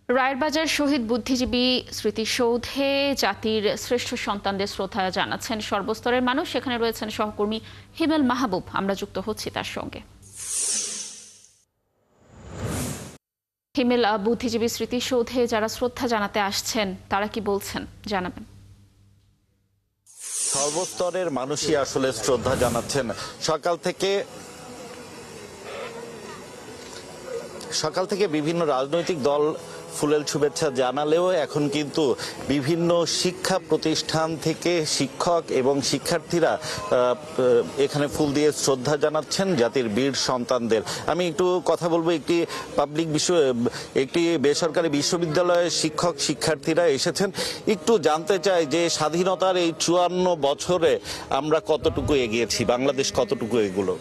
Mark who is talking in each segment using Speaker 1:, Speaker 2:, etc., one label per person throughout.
Speaker 1: রায়েরবাজার শহীদ বুদ্ধিজীবী স্মৃতিসৌধে জাতির শ্রেষ্ঠ সন্তানদের শ্রদ্ধা জানাচ্ছেন সর্বস্তরের মানুষ। সেখানে রয়েছেন সহকর্মী হিমেল মাহবুব। আমরা যুক্ত হচ্ছি তার সঙ্গে। হিমেল, বুদ্ধিজীবী স্মৃতিসৌধে যারা শ্রদ্ধা জানাতে আসছেন তারা কি বলছেন জানাবেন।
Speaker 2: সর্বস্তরের মানুষই আসলে শ্রদ্ধা জানাচ্ছেন। সকাল থেকে বিভিন্ন রাজনৈতিক দল ফুলেল শুভেচ্ছা জানালেও এখন কিন্তু বিভিন্ন শিক্ষা প্রতিষ্ঠান থেকে শিক্ষক এবং শিক্ষার্থীরা এখানে ফুল দিয়ে শ্রদ্ধা জানাচ্ছেন জাতির বীর সন্তানদের। আমি একটু কথা বলবো, একটি বেসরকারি বিশ্ববিদ্যালয়ের শিক্ষক শিক্ষার্থীরা এসেছেন। একটু জানতে চাই যে স্বাধীনতার এই 54 বছরে আমরা কতটুকু এগিয়েছি, বাংলাদেশ কতটুকু এগুলো।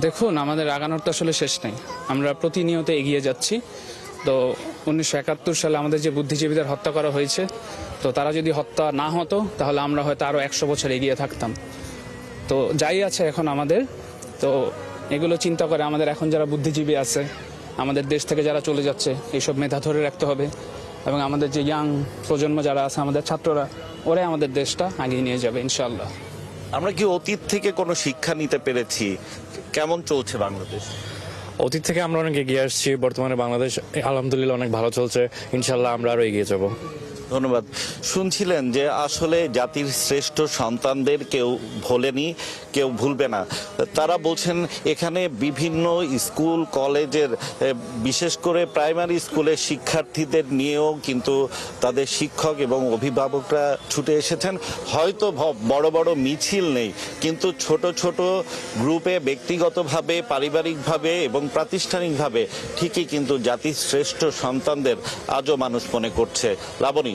Speaker 3: দেখুন, আমাদের আগানোর তো আসলে শেষ নেই, আমরা প্রতিনিয়ত এগিয়ে যাচ্ছি। তো 1971 সালে আমাদের যে বুদ্ধিজীবীদের হত্যা করা হয়েছে, তো তারা যদি হত্যা না হতো তাহলে আমরা হয়তো আরও 100 বছর এগিয়ে থাকতাম। তো যাই আছে এখন আমাদের, তো এগুলো চিন্তা করে আমাদের এখন যারা বুদ্ধিজীবী আছে, আমাদের দেশ থেকে যারা চলে যাচ্ছে, এইসব মেধা ধরে রাখতে হবে। এবং আমাদের যে ইয়াং প্রজন্ম যারা আছে, আমাদের ছাত্ররা, ওরাই আমাদের দেশটা আগিয়ে নিয়ে যাবে ইনশাআল্লাহ।
Speaker 2: আমরা কি অতীত থেকে কোনো শিক্ষা নিতে পেরেছি? কেমন চলছে বাংলাদেশ?
Speaker 4: অতীত থেকে আমরা অনেক এগিয়ে আসছি, বর্তমানে বাংলাদেশ আলহামদুলিল্লাহ অনেক ভালো চলছে। ইনশাল্লাহ আমরা আরো এগিয়ে যাব।
Speaker 2: ধন্যবাদ। শুনছিলেন যে আসলে জাতির শ্রেষ্ঠ সন্তানদের কেউ ভোলেনি, কেউ ভুলবে না। তারা বলছেন এখানে বিভিন্ন স্কুল কলেজের, বিশেষ করে প্রাইমারি স্কুলের শিক্ষার্থীদের নিয়েও কিন্তু তাদের শিক্ষক এবং অভিভাবকরা ছুটে এসেছেন। হয়তো বড় বড় মিছিল নেই, কিন্তু ছোট ছোট গ্রুপে ব্যক্তিগতভাবে, পারিবারিকভাবে এবং প্রাতিষ্ঠানিকভাবে ঠিকই কিন্তু জাতির শ্রেষ্ঠ সন্তানদের আজও মানুষ মনে করছে। লাবণী।